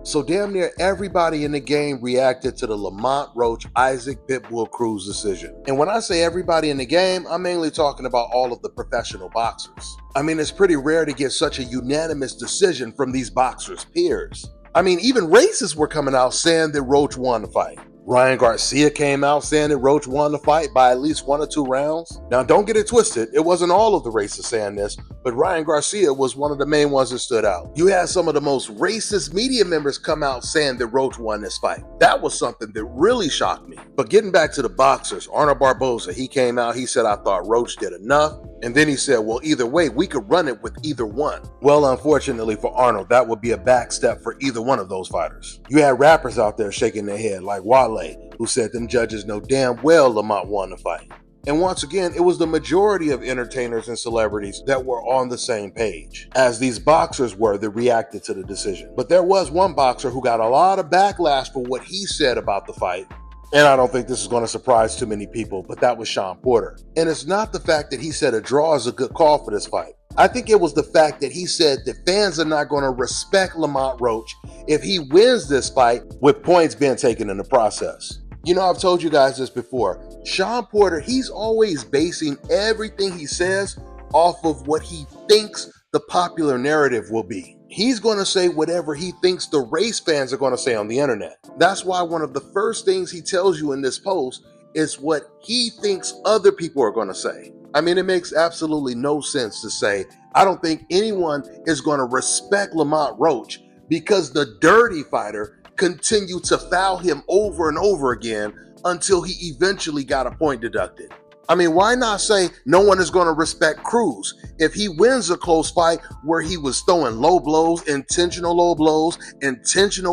So damn near everybody in the game reacted to the Lamont, Roach, Isaac, Pitbull, Cruz decision. And when I say everybody in the game, I'm mainly talking about all of the professional boxers. I mean, it's pretty rare to get such a unanimous decision from these boxers' peers. I mean, even racists were coming out saying that Roach won the fight. Ryan Garcia came out saying that Roach won the fight by at least 1 or 2 rounds. Now, don't get it twisted. It wasn't all of the racists saying this, but Ryan Garcia was one of the main ones that stood out. You had some of the most racist media members come out saying that Roach won this fight. That was something that really shocked me. But getting back to the boxers, Arnold Barboza, he came out, he said, I thought Roach did enough. And then he said, well, either way, we could run it with either one. Well, unfortunately for Arnold, that would be a back step for either one of those fighters. You had rappers out there shaking their head like Wale, who said them judges know damn well Lamont won the fight. And once again, it was the majority of entertainers and celebrities that were on the same page, as these boxers were that reacted to the decision. But there was one boxer who got a lot of backlash for what he said about the fight. And I don't think this is going to surprise too many people, but that was Shawn Porter. And it's not the fact that he said a draw is a good call for this fight. I think it was the fact that he said that fans are not going to respect Lamont Roach if he wins this fight with points being taken in the process. You know, I've told you guys this before. Shawn Porter, he's always basing everything he says off of what he thinks the popular narrative will be. He's going to say whatever he thinks the race fans are going to say on the internet. That's why one of the first things he tells you in this post is what he thinks other people are going to say. I mean, it makes absolutely no sense to say, I don't think anyone is going to respect Lamont Roach because the dirty fighter continued to foul him over and over again until he eventually got a point deducted. I mean, why not say no one is going to respect Cruz if he wins a close fight where he was throwing low blows, intentional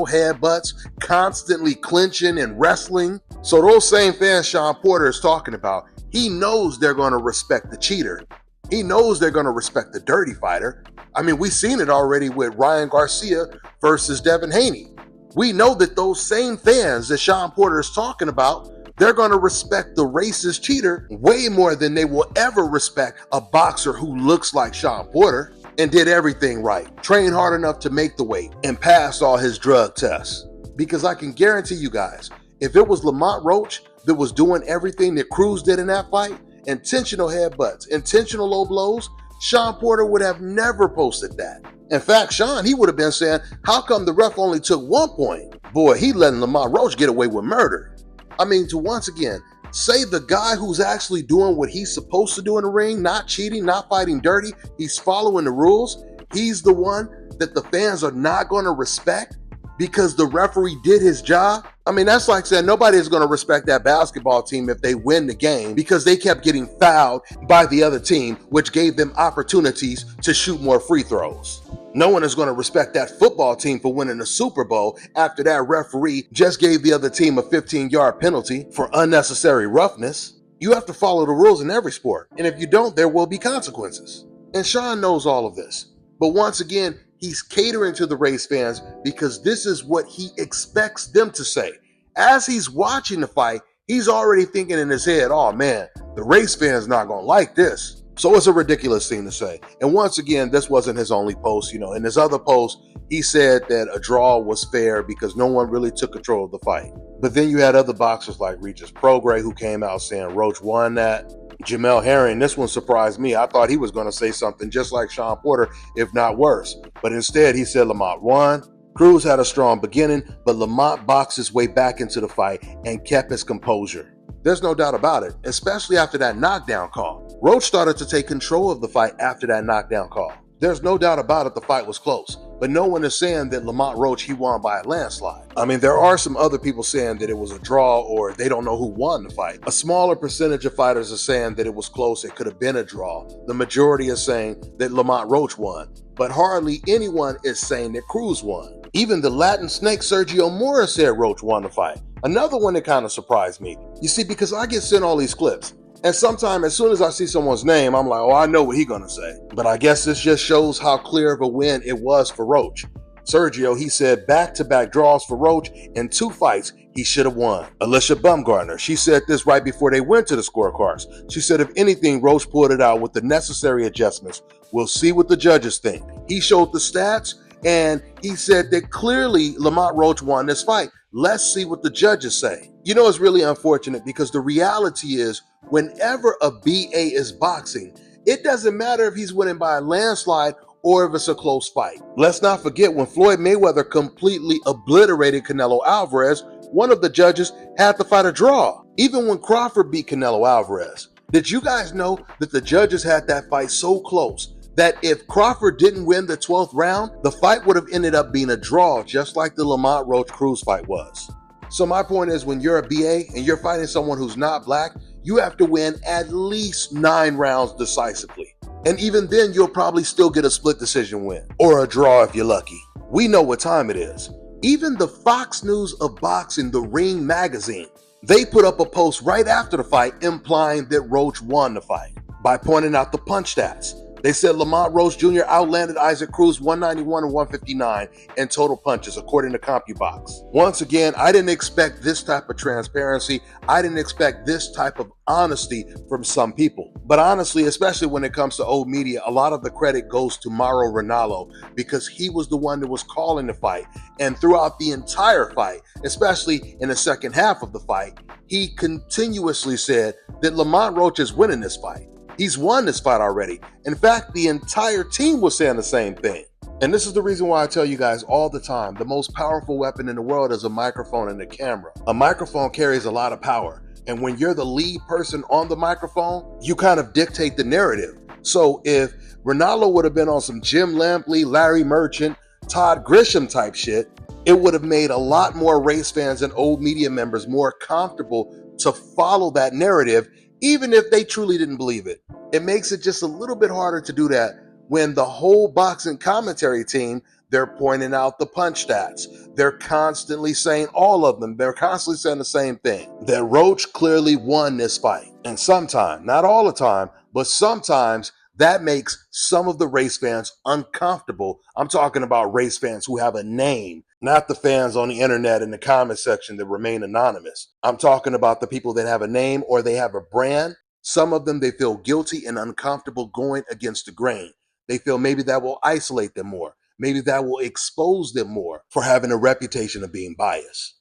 headbutts, constantly clinching and wrestling? So those same fans Shawn Porter is talking about, he knows they're going to respect the cheater. He knows they're going to respect the dirty fighter. I mean, we've seen it already with Ryan Garcia versus Devin Haney. We know that those same fans that Shawn Porter is talking about, they're going to respect the racist cheater way more than they will ever respect a boxer who looks like Shawn Porter and did everything right, trained hard enough to make the weight, and passed all his drug tests. Because I can guarantee you guys, if it was Lamont Roach that was doing everything that Cruz did in that fight, intentional headbutts, intentional low blows, Shawn Porter would have never posted that. In fact, Shawn, he would have been saying, how come the ref only took 1 point? Boy, he letting Lamont Roach get away with murder. I mean, to once again, say the guy who's actually doing what he's supposed to do in the ring, not cheating, not fighting dirty, he's following the rules, he's the one that the fans are not going to respect because the referee did his job. I mean, that's like saying nobody is going to respect that basketball team if they win the game because they kept getting fouled by the other team, which gave them opportunities to shoot more free throws. No one is going to respect that football team for winning the Super Bowl after that referee just gave the other team a 15-yard penalty for unnecessary roughness. You have to follow the rules in every sport, and if you don't, there will be consequences. And Shawn knows all of this. But once again, he's catering to the race fans because this is what he expects them to say. As he's watching the fight, he's already thinking in his head, oh man, the race fans not going to like this. So it's a ridiculous thing to say. And once again, this wasn't his only post. You know, in his other post, he said that a draw was fair because no one really took control of the fight. But then you had other boxers like Regis Prograis who came out saying Roach won that. Jamel Herring, this one surprised me. I thought he was going to say something just like Shawn Porter, if not worse. But instead, he said Lamont won. Cruz had a strong beginning, but Lamont boxed his way back into the fight and kept his composure. There's no doubt about it, especially after that knockdown call. Roach started to take control of the fight after that knockdown call. There's no doubt about it, the fight was close, but no one is saying that Lamont Roach, he won by a landslide. I mean, there are some other people saying that it was a draw or they don't know who won the fight. A smaller percentage of fighters are saying that it was close, it could have been a draw. The majority is saying that Lamont Roach won, but hardly anyone is saying that Cruz won. Even the Latin snake Sergio Morris said Roach won the fight. Another one that kind of surprised me. You see, because I get sent all these clips, and sometimes as soon as I see someone's name, I'm like, oh, I know what he's gonna say. But I guess this just shows how clear of a win it was for Roach. Sergio, he said back-to-back draws for Roach in 2 fights he should have won. Alicia Bumgarner, she said this right before they went to the scorecards. She said, if anything, Roach pulled it out with the necessary adjustments. We'll see what the judges think. He showed the stats, and he said that clearly Lamont Roach won this fight. Let's see what the judges say. You know, it's really unfortunate because the reality is whenever a BA is boxing, it doesn't matter if he's winning by a landslide or if it's a close fight. Let's not forget when Floyd Mayweather completely obliterated Canelo Alvarez, one of the judges had the fight a draw. Even when Crawford beat Canelo Alvarez. Did you guys know that the judges had that fight so close that if Crawford didn't win the 12th round, the fight would have ended up being a draw, just like the Lamont Roach Cruz fight was? So my point is, when you're a BA and you're fighting someone who's not black, you have to win at least 9 rounds decisively. And even then, you'll probably still get a split decision win, or a draw if you're lucky. We know what time it is. Even the Fox News of Boxing, the Ring magazine, they put up a post right after the fight implying that Roach won the fight by pointing out the punch stats. They said Lamont Roach Jr. outlanded Isaac Cruz 191 and 159 in total punches, according to CompuBox. Once again, I didn't expect this type of transparency. I didn't expect this type of honesty from some people. But honestly, especially when it comes to old media, a lot of the credit goes to Mauro Ranallo because he was the one that was calling the fight. And throughout the entire fight, especially in the second half of the fight, he continuously said that Lamont Roach is winning this fight. He's won this fight already. In fact, the entire team was saying the same thing. And this is the reason why I tell you guys all the time, the most powerful weapon in the world is a microphone and a camera. A microphone carries a lot of power. And when you're the lead person on the microphone, you kind of dictate the narrative. So if Ronaldo would have been on some Jim Lampley, Larry Merchant, Todd Grisham type shit, it would have made a lot more race fans and old media members more comfortable to follow that narrative, even if they truly didn't believe it. It makes it just a little bit harder to do that when the whole boxing commentary team, they're pointing out the punch stats. They're constantly saying, all of them, they're constantly saying the same thing, that Roach clearly won this fight. And sometimes, not all the time, but sometimes that makes some of the race fans uncomfortable. I'm talking about race fans who have a name, not the fans on the internet in the comment section that remain anonymous. I'm talking about the people that have a name or they have a brand. Some of them, they feel guilty and uncomfortable going against the grain. They feel maybe that will isolate them more. Maybe that will expose them more for having a reputation of being biased.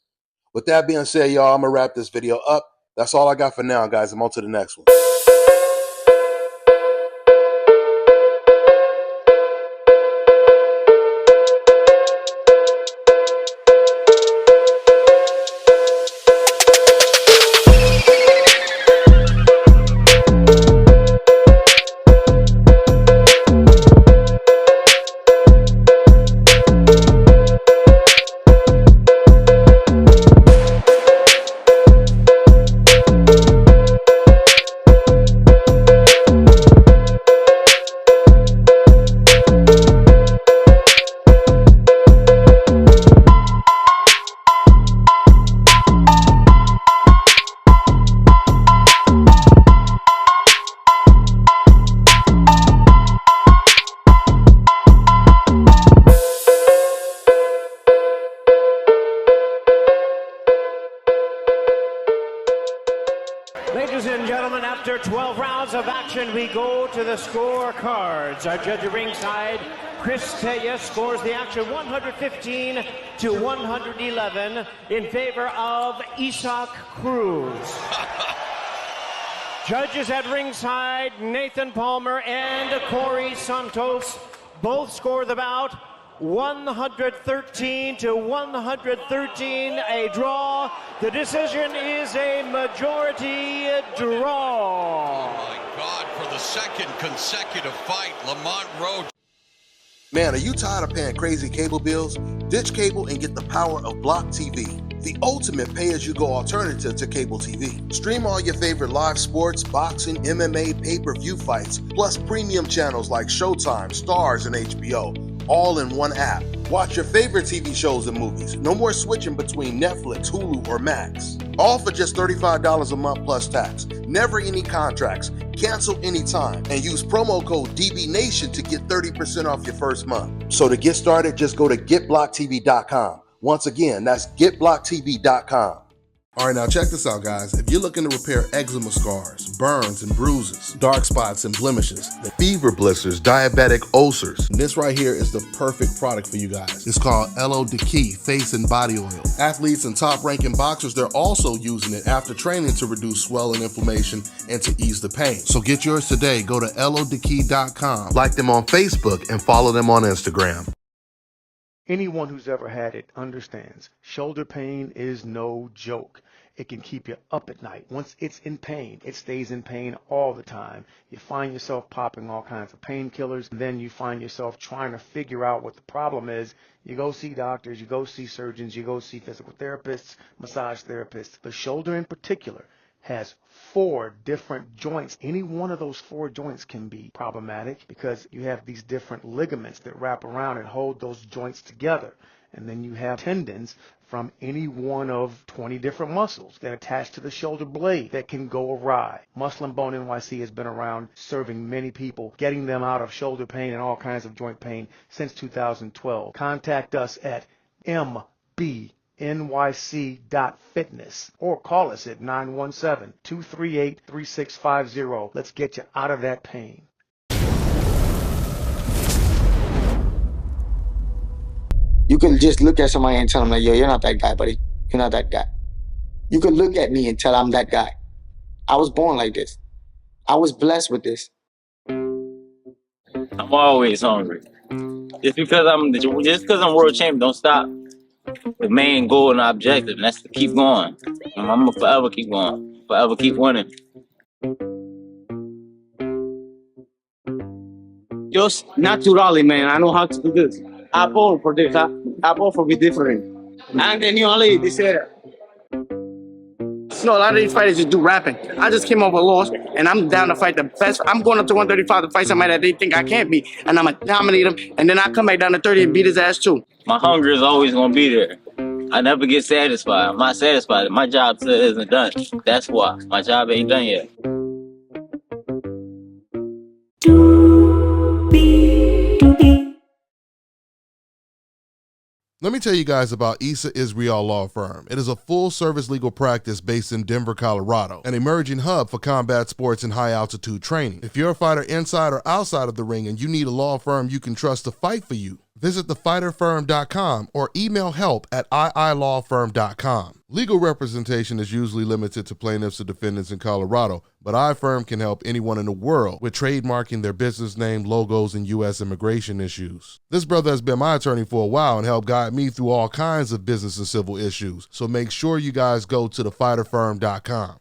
With that being said, y'all, I'm going to wrap this video up. That's all I got for now, guys. I'm on to the next one. Ladies and gentlemen, after 12 rounds of action, we go to the scorecards. Our judge at ringside, Chris Taya, scores the action 115 to 111 in favor of Isaac Cruz. Judges at ringside, Nathan Palmer and Corey Santos, both score the bout 113 to 113, a draw. The decision is a majority draw. Oh my God, for the second consecutive fight, Lamont Roach. Man, are you tired of paying crazy cable bills? Ditch cable and get the power of Block TV, the ultimate pay-as-you-go alternative to cable TV. Stream all your favorite live sports, boxing, MMA, pay-per-view fights, plus premium channels like Showtime, Stars, and HBO, all in one app. Watch your favorite TV shows and movies. No more switching between Netflix, Hulu, or Max. All for just $35 a month plus tax. Never any contracts. Cancel anytime. And use promo code DBNation to get 30% off your first month. So to get started, just go to getblocktv.com. Once again, that's getblocktv.com. All right, now check this out, guys. If you're looking to repair eczema scars, burns and bruises, dark spots and blemishes, Fever blisters, diabetic ulcers. this right here is the perfect product for you guys. It's called LO Key Face and Body Oil. Athletes and top-ranking boxers, they're also using it after training to reduce swelling, inflammation, and to ease the pain. So get yours today. Go to lodkey.com. Like them on Facebook and follow them on Instagram. Anyone who's ever had it understands shoulder pain is no joke. It can keep you up at night. Once it's in pain, it stays in pain all the time. You find yourself popping all kinds of painkillers. Then you find yourself trying to figure out what the problem is. You go see doctors, you go see surgeons, you go see physical therapists, massage therapists. The shoulder in particular has 4 different joints. Any one of those 4 joints can be problematic because you have these different ligaments that wrap around and hold those joints together. And then you have tendons from any one of 20 different muscles that attach to the shoulder blade that can go awry. Muscle and Bone NYC has been around serving many people, getting them out of shoulder pain and all kinds of joint pain since 2012. Contact us at nyc.fitness or call us at 917-238-3650. Let's get you out of that pain. You can just look at somebody and tell them, like, yo, you're not that guy, buddy. You're not that guy. You can look at me and tell I'm that guy. I was born like this. I was blessed with this. I'm always hungry. Just because I'm world champion, don't stop. The main goal and objective, and that's to keep going. I'm gonna forever keep going, forever keep winning. Just naturally, man. I know how to do this. I born for this. I born for be different. And then you only they said. No, a lot of these fighters just do rapping. I just came off a loss, and I'm down to fight the best. I'm going up to 135 to fight somebody that they think I can't beat, and I'm gonna dominate him. And then I come back down to 30 and beat his ass too. My hunger is always gonna be there. I never get satisfied. I'm not satisfied. My job still isn't done. That's why my job ain't done yet. Let me tell you guys about Issa Israel Law Firm. It is a full-service legal practice based in Denver, Colorado, an emerging hub for combat sports and high-altitude training. If you're a fighter inside or outside of the ring and you need a law firm you can trust to fight for you, visit thefighterfirm.com or email help@iilawfirm.com. Legal representation is usually limited to plaintiffs or defendants in Colorado, but iFirm can help anyone in the world with trademarking their business name, logos, and U.S. immigration issues. This brother has been my attorney for a while and helped guide me through all kinds of business and civil issues, so make sure you guys go to thefighterfirm.com.